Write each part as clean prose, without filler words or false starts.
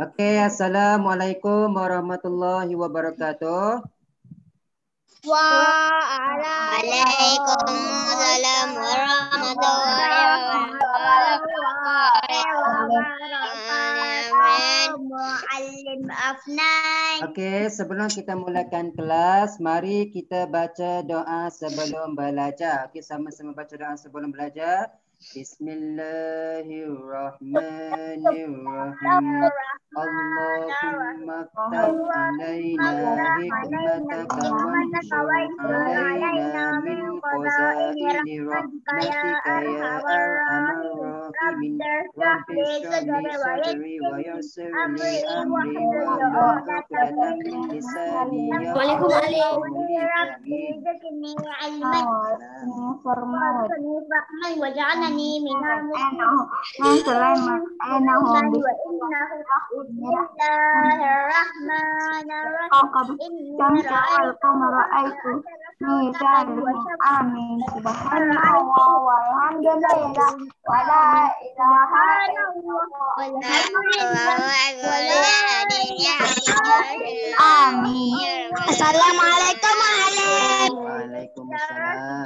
Okey, assalamualaikum warahmatullahi wabarakatuh. Waalaikumsalam warahmatullahi wabarakatuh. Okey, sebelum kita mulakan kelas, mari kita baca doa sebelum belajar. Okey, sama-sama baca doa sebelum belajar. Bismillahirrahmanirrahim. Allahumma ftah alaina hikmataka wanshur alaina min khazaini rahmatika ya arhamar rahimin. Rabbi shrah li sadri wa yassir li amri wahlul 'uqdatam min lisani yafqahu qawli. Amin. وجعلني من Assalamualaikum. Waalaikumsalam.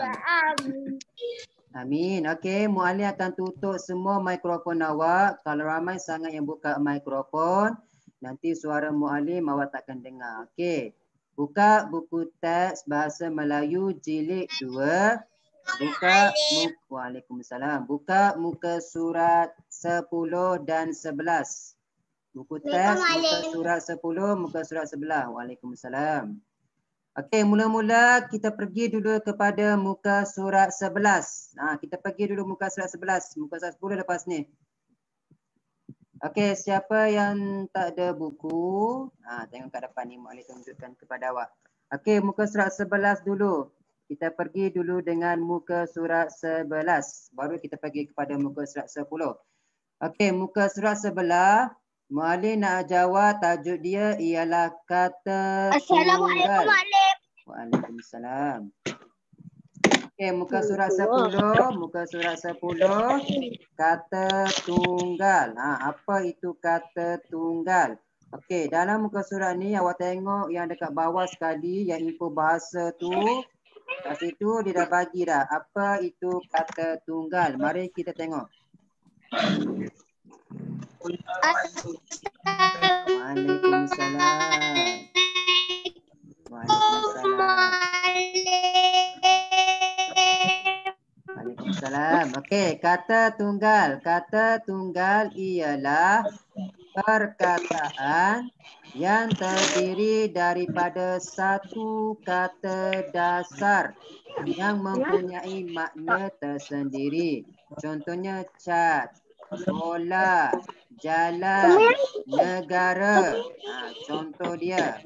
Amin. Okey, Muallim akan tutup semua mikrofon awak. Kalau ramai sangat yang buka mikrofon, nanti suara Muallim awak takkan dengar. Okey. Buka buku teks bahasa Melayu jilid 2. Waalaikumsalam. Buka muka surat 10 dan 11. Buku teks muka surat 10, muka surat 11. Waalaikumsalam. Okey, mula-mula kita pergi dulu kepada muka surat 11. Kita pergi dulu muka surat 11. Muka surat 10 lepas ni. Okey, siapa yang tak ada buku? Tengok kat depan ni, Muallim tunjukkan kepada awak. Okey, muka surat 11 dulu. Kita pergi dulu dengan muka surat 11. Baru kita pergi kepada muka surat 10. Okey, muka surat 11. Muallim nak jawab, tajuk dia ialah kata Assalamualaikum, tunggal. Waalaikumsalam. Okey, muka surat 10, muka surat 10, kata tunggal. Apa itu kata tunggal? Okey, dalam muka surat ni awak tengok yang dekat bawah sekali yang info bahasa tu. Kat situ dia dah bagi dah apa itu kata tunggal. Mari kita tengok. Waalaikumsalam. Waalaikumsalam. Okey, kata tunggal. Kata tunggal ialah perkataan yang terdiri daripada satu kata dasar yang mempunyai makna tersendiri. Contohnya cat, bola, jalan, negara. Contoh dia.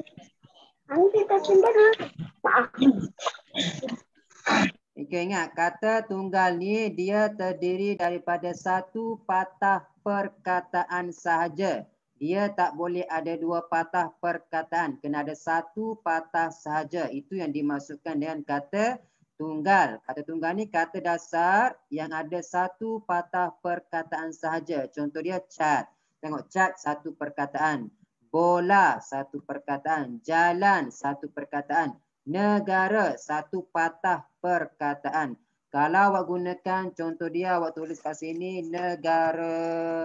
Okay, ingat kata tunggal ni dia terdiri daripada satu patah perkataan sahaja. Dia tak boleh ada dua patah perkataan. Kena ada satu patah sahaja. Itu yang dimaksudkan dengan kata tunggal. Kata tunggal ni kata dasar yang ada satu patah perkataan sahaja. Contoh dia cat. Tengok cat satu perkataan. Bola satu perkataan. Jalan satu perkataan. Negara satu patah perkataan. Kalau awak gunakan contoh dia, awak tulis kat sini negara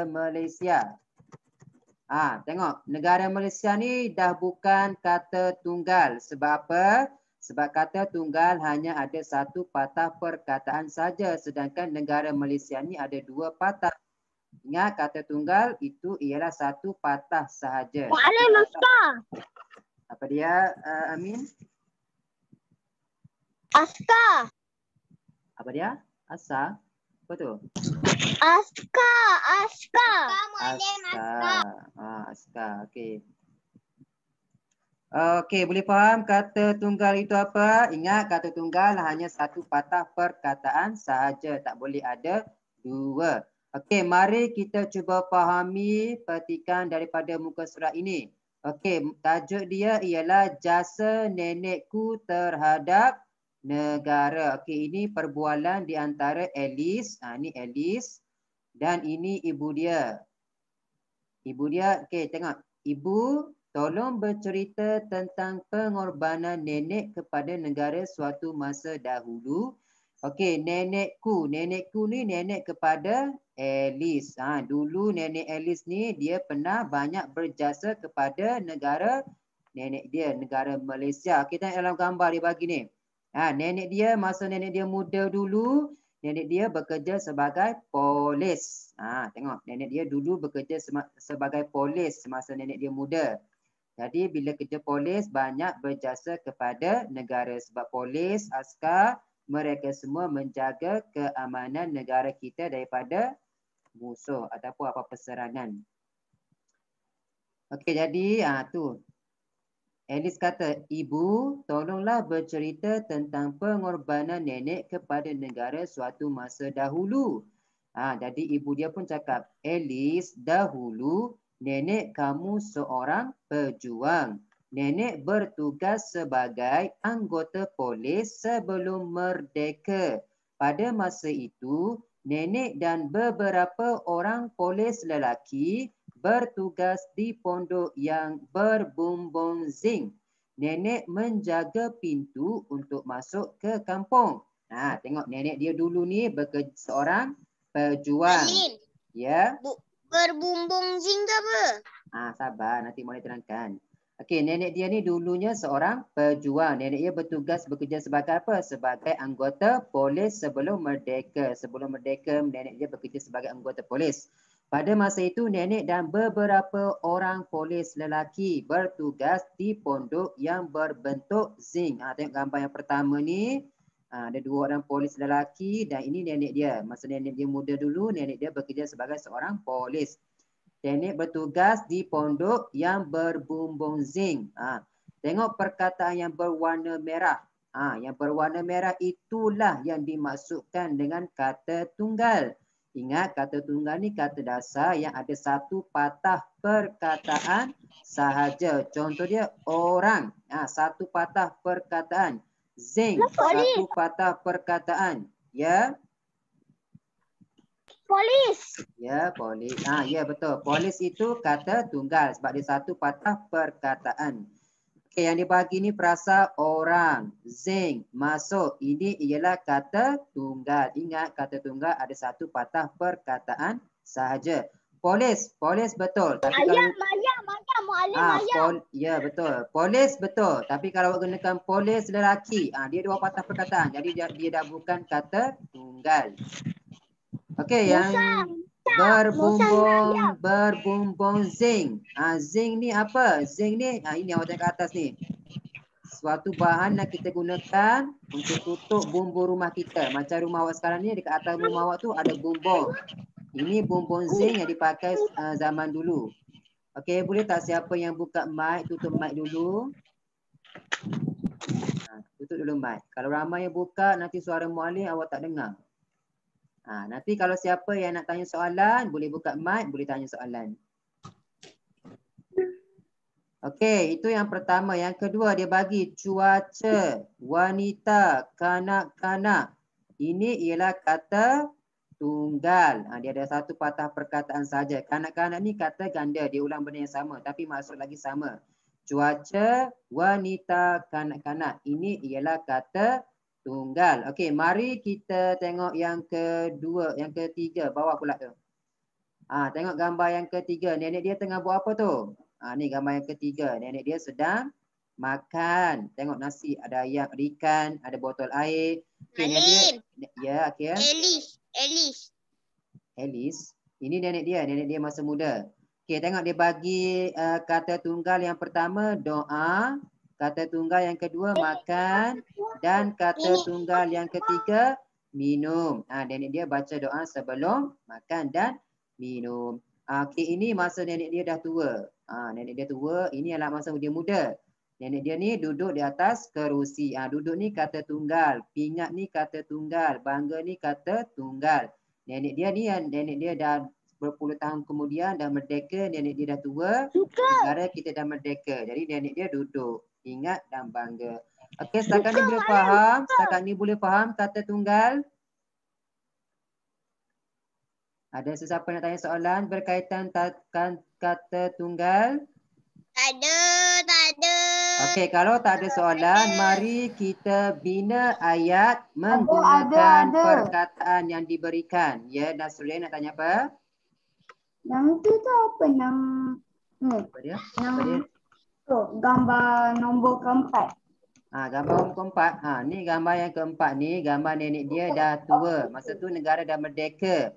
Malaysia. Tengok negara Malaysia ni dah bukan kata tunggal. Sebab apa? Sebab kata tunggal hanya ada satu patah perkataan saja. Sedangkan negara Malaysia ni ada dua patah. Ingat kata tunggal itu ialah satu patah sahaja. Apa dia, Amin? Aska. Apa dia? Asa? Apa tu? Aska. Aska. Okey. Okey, boleh faham kata tunggal itu apa? Ingat kata tunggal hanya satu patah perkataan sahaja. Tak boleh ada dua. Okey, mari kita cuba fahami petikan daripada muka surat ini. Okey, tajuk dia ialah jasa nenekku terhadap negara. Okey, ini perbualan di antara Alice. Ini Alice. Dan ini ibu dia. Ibu dia, okey tengok. Ibu, tolong bercerita tentang pengorbanan nenek kepada negara suatu masa dahulu. Okey, nenekku. Nenekku ni nenek kepada Alice. Dulu nenek Alice ni dia pernah banyak berjasa kepada negara nenek dia, negara Malaysia. Kita dalam gambar dia bagi ni. Nenek dia, masa nenek dia muda dulu, nenek dia bekerja sebagai polis. Tengok, nenek dia dulu bekerja sebagai polis semasa nenek dia muda. Jadi bila kerja polis banyak berjasa kepada negara sebab polis, askar, mereka semua menjaga keamanan negara kita daripada musuh ataupun apa serangan. Okey, jadi tu. Alice kata, ibu tolonglah bercerita tentang pengorbanan nenek kepada negara suatu masa dahulu. Jadi ibu dia pun cakap, Alice, dahulu nenek kamu seorang pejuang. Nenek bertugas sebagai anggota polis sebelum merdeka. Pada masa itu, nenek dan beberapa orang polis lelaki bertugas di pondok yang berbumbung zinc. Nenek menjaga pintu untuk masuk ke kampung. Tengok nenek dia dulu ni bekerja seorang pejuang. Alin, Ya. berbumbung zinc tu apa? Sabar, nanti boleh terangkan. Okey, nenek dia ni dulunya seorang pejuang. Nenek dia bertugas bekerja sebagai apa? Sebagai anggota polis sebelum merdeka. Sebelum merdeka, nenek dia bekerja sebagai anggota polis. Pada masa itu, nenek dan beberapa orang polis lelaki bertugas di pondok yang berbentuk zinc. Tengok gambar yang pertama ni. Ada dua orang polis lelaki dan ini nenek dia. Masa nenek dia muda dulu, nenek dia bekerja sebagai seorang polis. Nenek bertugas di pondok yang berbumbung zinc. Tengok perkataan yang berwarna merah. Yang berwarna merah itulah yang dimaksudkan dengan kata tunggal. Ingat kata tunggal ni kata dasar yang ada satu patah perkataan sahaja. Contoh dia orang. Satu patah perkataan. Zinc. Satu patah perkataan. Ya. Polis. Ya, polis. Ya betul. Polis itu kata tunggal sebab dia satu patah perkataan. Okey, yang dibagi ni perasa orang, zinc, masuk. Ini ialah kata tunggal. Ingat kata tunggal ada satu patah perkataan sahaja. Polis, polis betul. Tapi Ayam, ya betul. Polis betul. Tapi kalau gunakan polis lelaki, dia dua patah perkataan. Jadi dia dah bukan kata tunggal. Okey, yang berbumbung zinc. Zinc ni apa? Zinc ni, ini awak tengok kat atas ni. Suatu bahan yang kita gunakan untuk tutup bumbung rumah kita. Macam rumah awak sekarang ni, dekat atas rumah awak tu ada bumbung. Ini bumbung zinc yang dipakai zaman dulu. Okey, boleh tak siapa yang buka mic, tutup mic dulu? Tutup dulu mic. Kalau ramai yang buka, nanti suara muallim awak tak dengar. Nanti kalau siapa yang nak tanya soalan, boleh buka mic, boleh tanya soalan. Okey, itu yang pertama. Yang kedua, dia bagi cuaca, wanita, kanak-kanak. Ini ialah kata tunggal. Dia ada satu patah perkataan saja. Kanak-kanak ni kata ganda, dia ulang benda yang sama tapi maksud lagi sama. Cuaca, wanita, kanak-kanak. Ini ialah kata tunggal. Okey, mari kita tengok yang kedua, yang ketiga, bawah pula tu. Tengok gambar yang ketiga. Nenek dia tengah buat apa tu? Ni gambar yang ketiga. Nenek dia sedang makan. Tengok nasi, ada ayam, ada ikan, ada botol air. Okay, Alin. Ya, okey. Alice. Alice. Ini nenek dia masa muda. Okey, tengok dia bagi kata tunggal yang pertama doa, kata tunggal yang kedua makan dan kata tunggal yang ketiga minum. Nenek dia baca doa sebelum makan dan minum. Okey, ini masa nenek dia dah tua. Nenek dia tua, ini adalah masa dia muda. Nenek dia ni duduk di atas kerusi. Duduk ni kata tunggal, pingat ni kata tunggal, bangga ni kata tunggal. Nenek dia ni, nenek dia dah berpuluh tahun kemudian dah merdeka, nenek dia dah tua, negara kita dah merdeka. Jadi nenek dia duduk, ingat dan bangga. Okey, setakat ni boleh faham? Setakat ni boleh faham kata tunggal? Ada sesiapa nak tanya soalan berkaitan kata tunggal? Tak ada. Okey, kalau tak ada soalan, mari kita bina ayat menggunakan perkataan yang diberikan. Ya, Nasrullah nak tanya apa? Yang tu apa nama? Apa dia? Apa dia? Tu, gambar nombor keempat. Gambar yang keempat. Ni gambar yang keempat ni, gambar nenek dia dah tua. Masa tu negara dah merdeka.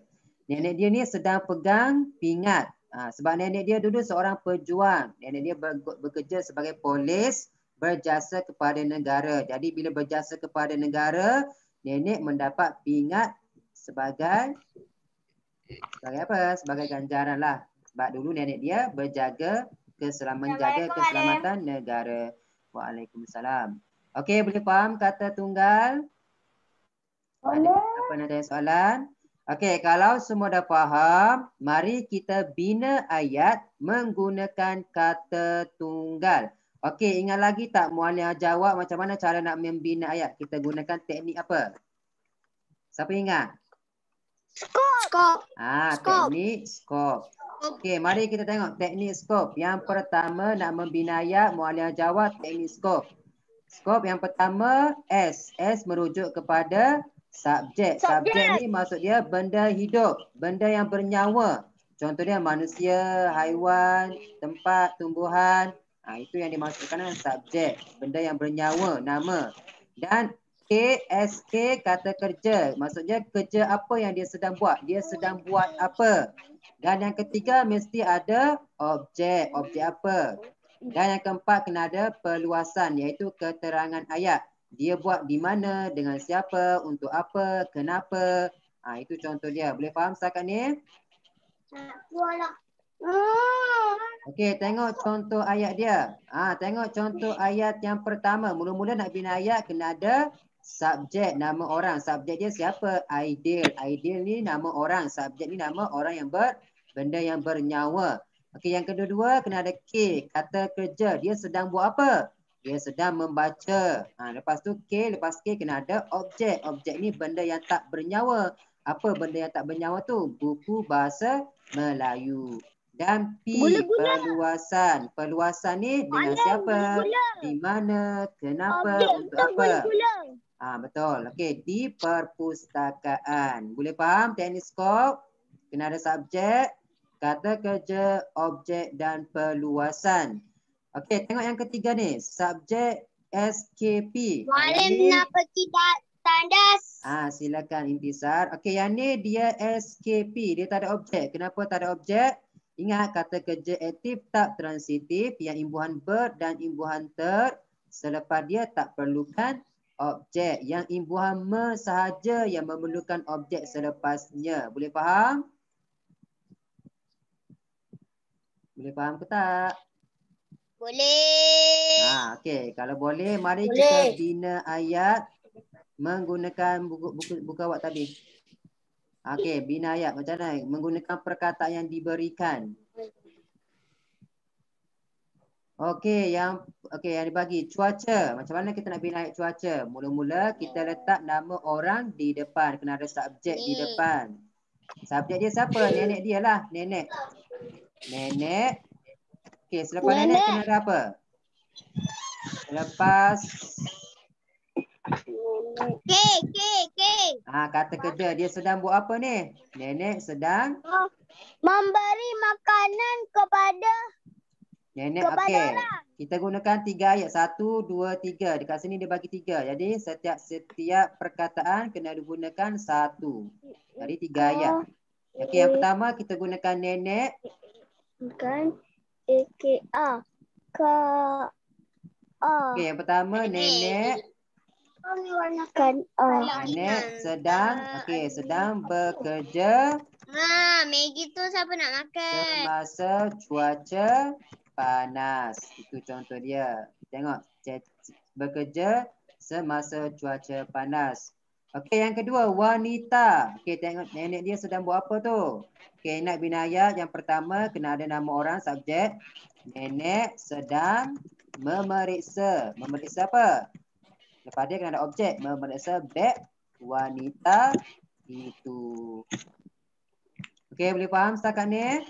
Nenek dia ni sedang pegang pingat. Sebab nenek dia dulu seorang pejuang. Nenek dia bekerja sebagai polis, berjasa kepada negara. Jadi bila berjasa kepada negara, nenek mendapat pingat sebagai apa? Sebagai ganjaran lah. Sebab dulu nenek dia menjaga keselamatan negara. Waalaikumsalam. Okey, boleh faham kata tunggal? Boleh. Apa nak tanya soalan? Okey, kalau semua dah faham, mari kita bina ayat menggunakan kata tunggal. Okey, ingat lagi tak Muallim jawab macam mana cara nak membina ayat? Kita gunakan teknik apa? Siapa ingat? Skop. Teknik skop. Okey, mari kita tengok teknik skop. Yang pertama nak membina ayat, Muallim jawab teknik skop. Skop yang pertama S. S merujuk kepada subjek. Subjek ni maksud dia benda hidup, benda yang bernyawa. Contohnya manusia, haiwan, tempat, tumbuhan. Itu yang dimaksudkan dengan subjek, benda yang bernyawa, nama. Dan K, SK kata kerja. Maksudnya kerja apa yang dia sedang buat. Dia sedang buat apa. Dan yang ketiga mesti ada objek. Objek apa. Dan yang keempat kena ada perluasan iaitu keterangan ayat. Dia buat di mana, dengan siapa, untuk apa, kenapa. Itu contoh dia. Boleh faham setakat ni? Okey, tengok contoh ayat dia. Tengok contoh ayat yang pertama. Mula-mula nak bina ayat kena ada subjek, nama orang. Subjek dia siapa? Aidil. Aidil ni nama orang. Subjek ni nama orang yang benda yang bernyawa. Okey, yang kedua kena ada K, kata kerja. Dia sedang buat apa? Dia sedang membaca. Lepas tu K, lepas K kena ada objek. Objek ni benda yang tak bernyawa. Apa benda yang tak bernyawa tu? Buku bahasa Melayu. Dan P, perluasan. Perluasan ni dengan siapa? Di mana? Kenapa? Untuk apa? Betul. Okey, di perpustakaan. Boleh faham teknik skop? Kena ada subjek, kata kerja, objek dan perluasan. Okey, tengok yang ketiga ni. Subjek SKP. Muallim nak pergi tandas. Silakan Intisar. Okey, yang ni dia SKP. Dia tak ada objek. Kenapa tak ada objek? Ingat kata kerja aktif tak transitif. Yang imbuhan ber dan imbuhan ter. Selepas dia tak perlukan objek. Yang imbuhan me sahaja yang memerlukan objek selepasnya. Boleh faham? Boleh faham ke tak? Boleh. Okey, kalau boleh mari kita bina ayat menggunakan buku awak tadi. Okey, bina ayat macam mana? Menggunakan perkataan yang diberikan. Okey, yang dibagi cuaca. Macam mana kita nak bina ayat cuaca? Mula-mula kita letak nama orang di depan, kena ada subjek di depan. Subjek dia siapa? Nenek dia lah, nenek. Nenek. Okey, selepas nenek kena ada apa? Selepas K. Kata kerja. Dia sedang buat apa ni? Nenek sedang Memberi makanan kepada nenek. Okey. Kita gunakan 3 ayat. 1, 2, 3. Dekat sini dia bagi 3. Jadi setiap perkataan kena digunakan 1. Jadi 3 ayat. Okey, yang pertama kita gunakan nenek. Bukan. EKA. Okey, yang pertama nenek. Nenek sedang bekerja. Maggi tu siapa nak makan? Semasa cuaca panas. Itu contoh dia. Tengok. Bekerja semasa cuaca panas. Okey, yang kedua wanita. Okey, tengok nenek dia sedang buat apa tu? Okey, nak bina ayat. Yang pertama kena ada nama orang, subjek. Nenek sedang memeriksa. Memeriksa apa? Lepas dia kena ada objek. Memeriksa beg wanita itu. Okey, boleh faham setakat ni?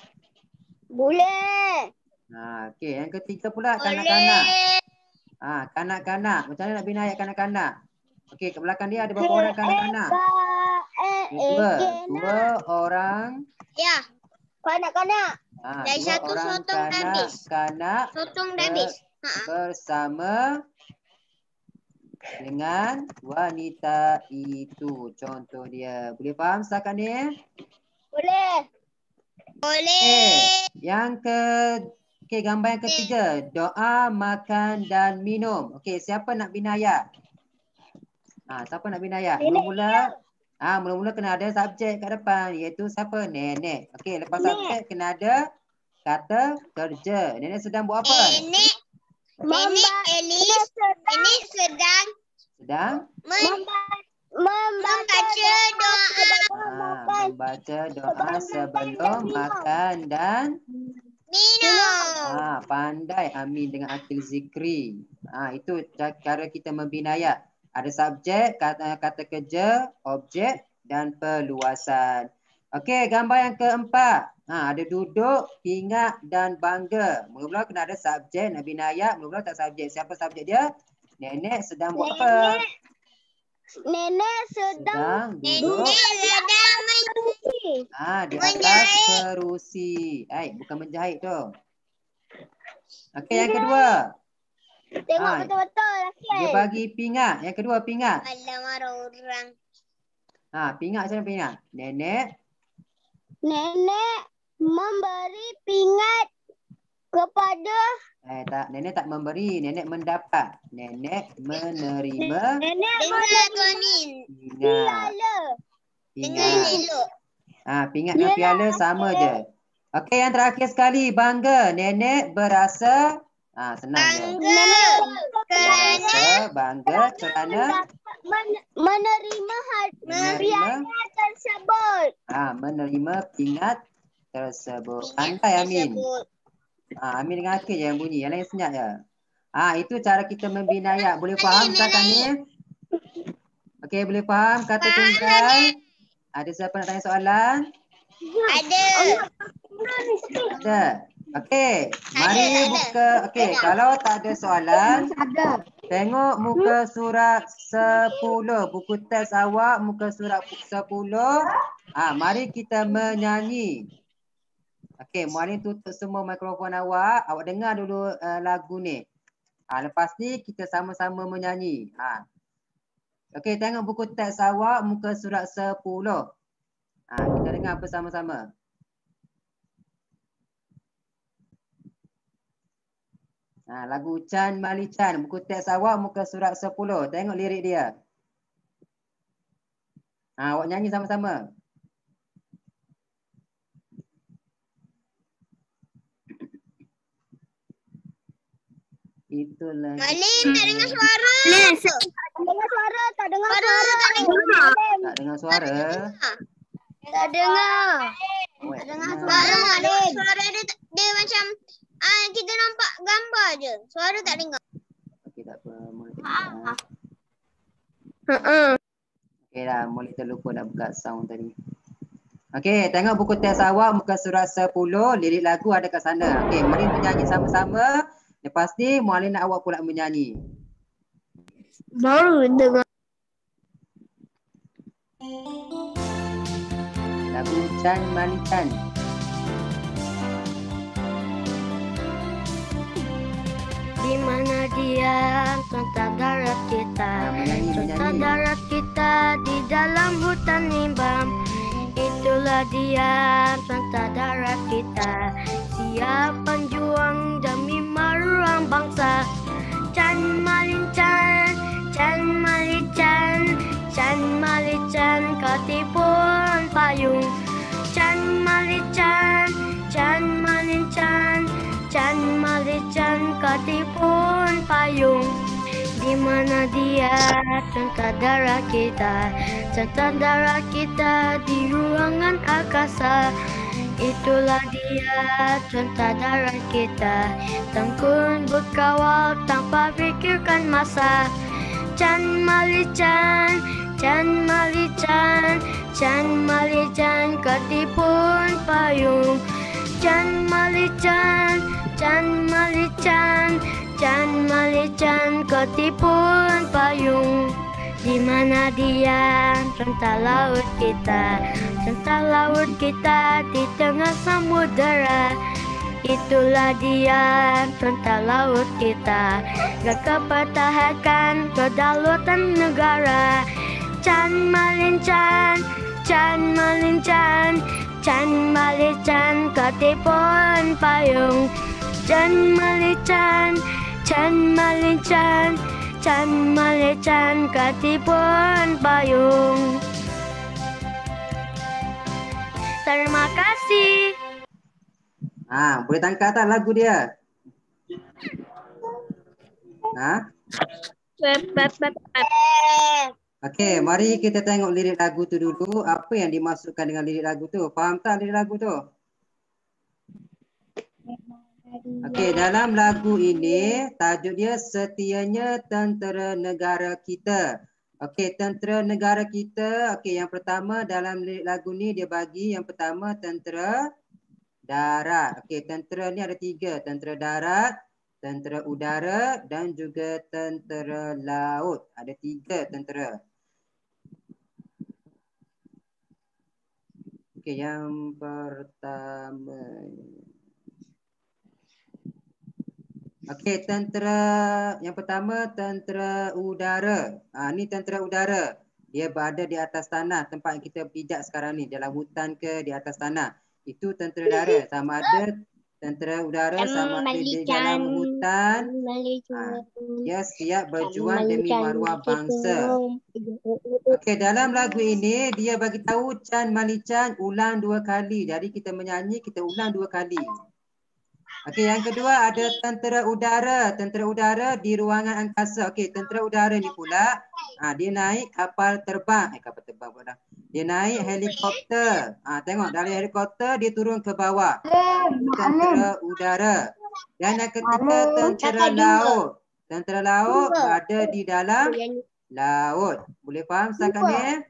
Boleh. Okey, yang ketiga pula kanak-kanak. Boleh. Kanak-kanak. Macam mana nak bina ayat kanak-kanak? Okey, ke belakang dia ada berapa orang kanak-kanak? Dua orang. Ya. Kanak-kanak. Dari Dua satu orang sotong dah habis. kanak-kanak Sotong dah habis. bersama dengan wanita itu. Contoh dia. Boleh faham setakat ni? Boleh. Boleh. Gambar yang ketiga. Doa, makan dan minum. Okey, siapa nak bina ayat? Siapa nak bina ayat? Mula-mula kena ada subjek kat depan, iaitu siapa? Nenek. Okey, lepas subjek kena ada kata kerja. Nenek sedang buat apa? Nenek sedang membaca doa. Membaca doa sebelum makan dan minum. Pandai Amin dengan akil zikri. Itu cara kita membina ayat. Ada subjek, kata kerja, objek dan perluasan. Okey, gambar yang keempat. Ada duduk, ingat dan bangga. Mula-mula kena ada subjek, nak bina ayat. Mula-mula tak subjek. Siapa subjek dia? Nenek sedang buat apa? Nenek sedang duduk. Di atas kerusi. Bukan menjahit tu. Okey, yang kedua. Tengok betul-betul. Dia bagi pingat. Yang kedua, pingat. Alah, marah orang. Pingat macam mana pingat? Nenek memberi pingat kepada nenek tak memberi, nenek mendapat. Nenek menerima Dengar Tuan Min. piala. Dengar elok. Pingat dengan piala sama je. Okey, yang terakhir sekali, bangga. Nenek berasa senang je. Bangga kerana menerima hadiah tersebut. Menerima pingat tersebut. Pandai Amin. Amin dengan akhir je yang bunyi. Yang lain senyap je. Itu cara kita membina ayat. Boleh faham setakat ni? Okey, boleh faham kata tunggal? Ada siapa nak tanya soalan? Ada. Ada. Okey, mari buka. Okey, kalau tak ada soalan, tengok muka surat 10. Buku teks awak muka surat 10. Mari kita menyanyi. Okey, muallim tutup semua mikrofon awak. Awak dengar dulu lagu ni. Lepas ni kita sama-sama menyanyi. Okey, tengok buku teks awak muka surat 10. Kita dengar bersama-sama. Lagu Chan Mali Chan, buku teks awak muka surat 10. Tengok lirik dia. Awak nyanyi sama-sama. Itulah. Malim, tak dengar suara. Tak dengar suara. Tak dengar suara. Tak dengar. Tak dengar suara. Suara dia macam kita nampak gambar je. Suara tak dengar. Okey, tak apa. Okey dah, boleh terlupa dah buka sound tadi. Okey, tengok buku teks awak muka surat 10. Lirik lagu ada kat sana. Okey, mari menyanyi sama-sama. Lepas ni muallim nak awak pula menyanyi. Baru dengar. Lagu Chan Mali Chan. Di mana dia contoh darat kita, contoh darat kita di dalam hutan limbam. Itulah dia contoh darat kita, siap penjuang demi maruang bangsa. Chan Mali Chan, Chan Mali Chan, Chan Mali Chan katipun payung. Chan Mali Chan, Chan Mali Chan, Chan Mali Chan katipun payung. Di mana dia contoh darah kita, contoh darah kita di ruangan angkasa. Itulah dia contoh darah kita, tekun berkawal tanpa fikirkan masa. Chan Malichan, Chan Malichan, Chan Malichan ketipun payung. Chan Malichan, Chan Malichan, Chan Malichan ketipun payung. Di mana dia, rentah laut kita, rentah laut kita di tengah samudera. Itulah dia, rentah laut kita, gagah pertahankan kedaulatan negara. Chan Malichan, Chan Malichan, Chan Malichan ketipun payung. Chan Malichan, Chan Malichan, Chan Malichan ketipun payung. Terima kasih. Boleh tangkap tak lagu dia? Okey, mari kita tengok lirik lagu tu dulu. Apa yang dimasukkan dengan lirik lagu tu? Faham tak lirik lagu tu? Okey, dalam lagu ini tajuk dia Setianya Tentera Negara Kita. Okey, tentera negara kita. Okey, yang pertama dalam lirik lagu ni dia bagi yang pertama tentera darat. Okey, tentera ni ada 3. Tentera darat, tentera udara dan juga tentera laut. Ada 3 tentera. Okey, yang pertama. Okey, tentera yang pertama tentera udara. Ni tentera udara. Dia berada di atas tanah, tempat yang kita pijak sekarang ni, dalam hutan ke di atas tanah. Itu tentera udara. Sama ada tentera udara sama ada di dalam hutan. Dia siap berjuang demi maruah bangsa. Okey, dalam lagu ini dia bagi tahu Chan Malichan ulang 2 kali. Jadi kita menyanyi, kita ulang 2 kali. Okey, yang kedua ada tentera udara. Tentera udara di ruangan angkasa. Okey, tentera udara ni pula dia naik kapal terbang. Kapal terbang pula. Dia naik helikopter. Tengok dari helikopter dia turun ke bawah. Tentera udara. Dan yang ketiga tentera laut. Tentera laut berada di dalam laut. Boleh faham setakat ni?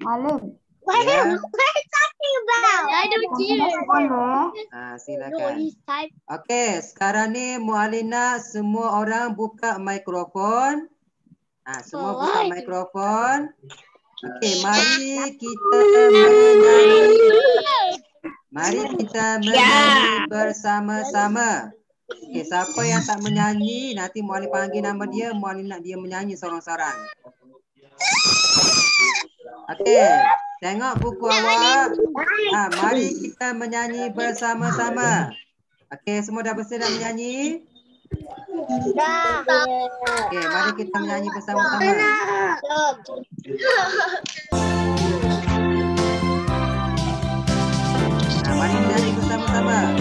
Malam. What are you talking about? I don't hear. Silakan. Okey, sekarang ni Mualina semua orang buka mikrofon. Semua buka mikrofon. Okey, mari kita menyanyi. Mari kita menyanyi bersama-sama. Okey, siapa yang tak menyanyi nanti Mualin panggil nama dia, Mualin nak dia menyanyi seorang-seorang. Okey. Tengok buku awak. Mari kita menyanyi bersama-sama. Okey, semua dah bersedia nak menyanyi? Dah. Okey, mari kita menyanyi bersama-sama. Mari menyanyi bersama-sama.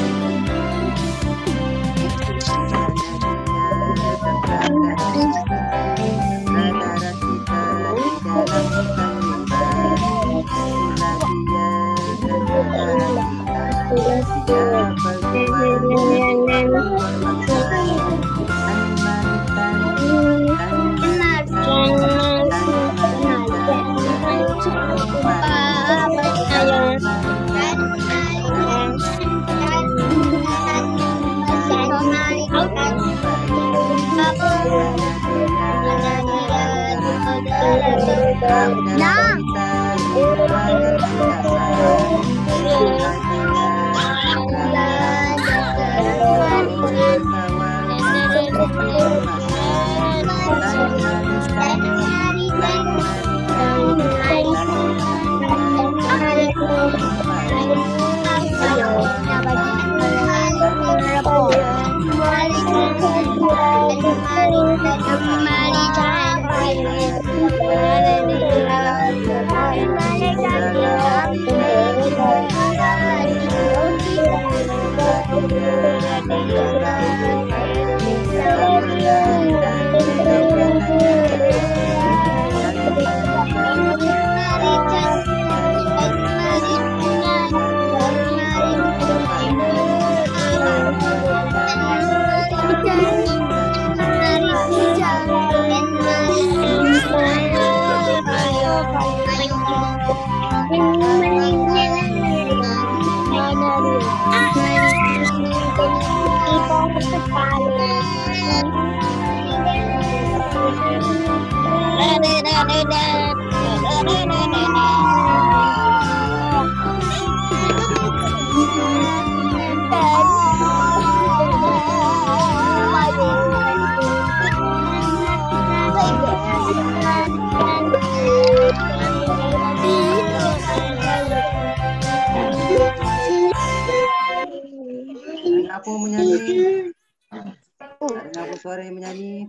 Siapa menyanyi? Tak dengar pun suara yang menyanyi.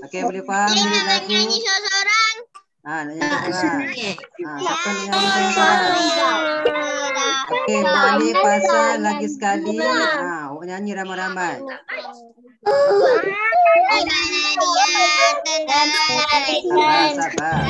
Okey, boleh faham Saya lirik nak lagu? nyanyi seorang-seorang. Nak nyanyi seorang. Siapa nak nyanyi seorang? Okey, boleh pasal lagi sekali. Awak nyanyi ramai-ramai. Di mana dia tentang Sabar.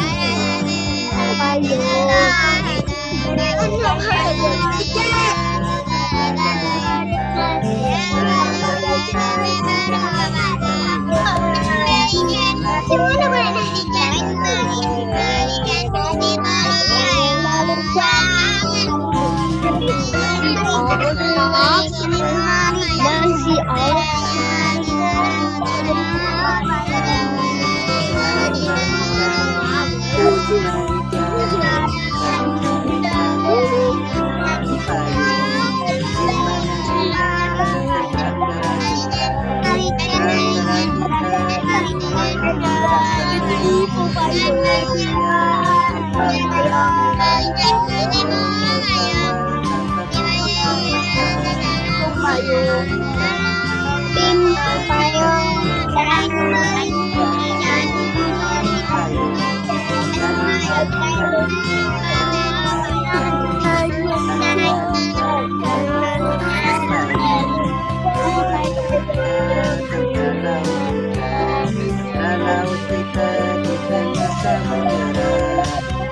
Laut kita di tengah samudera,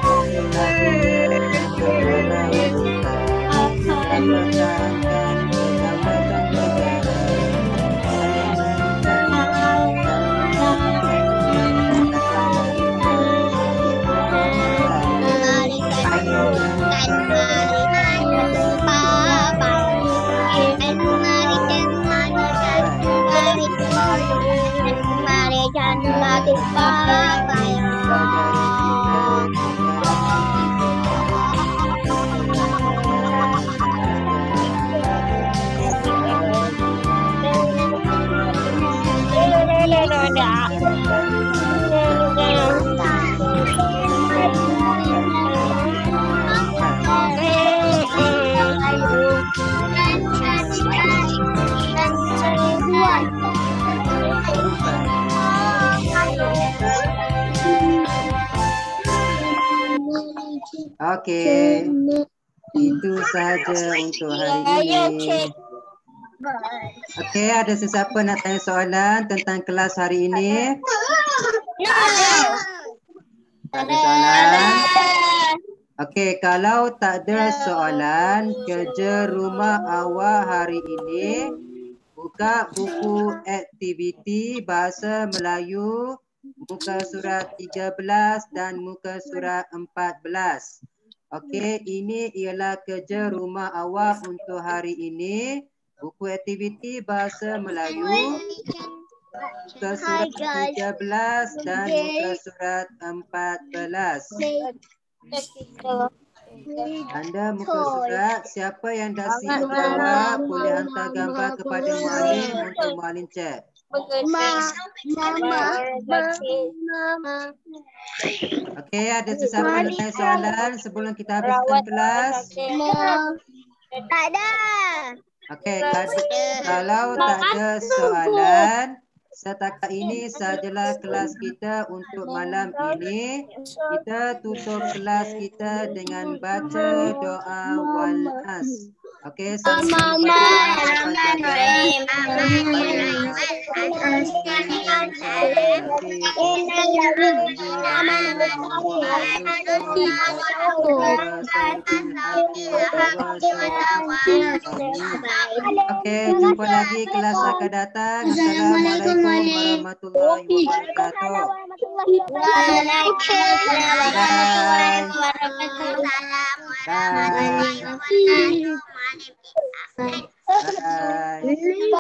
inilah dia nama laut kita, yang pertahankan kedaulatan negara. Okey, itu sahaja untuk hari ini. Okey, ada sesiapa nak tanya soalan tentang kelas hari ini? Ada soalan? Okey, kalau tak ada soalan, kerja rumah awak hari ini, buka buku aktiviti bahasa Melayu muka surat 13 dan muka surat 14. Okey, ini ialah kerja rumah awak untuk hari ini. Buku aktiviti bahasa Melayu muka surat 13 dan muka surat 14. Anda muka surat, siapa yang dah siap jawab boleh hantar gambar kepada muallim untuk muallim cek. Okey, ada sesiapa nak tanya soalan sebelum kita habiskan kelas? Tak ada. Okey, kalau tak ada soalan, setakat ini sahajalah kelas kita untuk malam ini. Kita tutup kelas kita dengan baca doa wal as. Okey, Okey, jumpa lagi kelas akan datang. Assalamualaikum warahmatullahi wabarakatuh. Waalaikumsalam warahmatullahi wabarakatuh. Bye. Bye.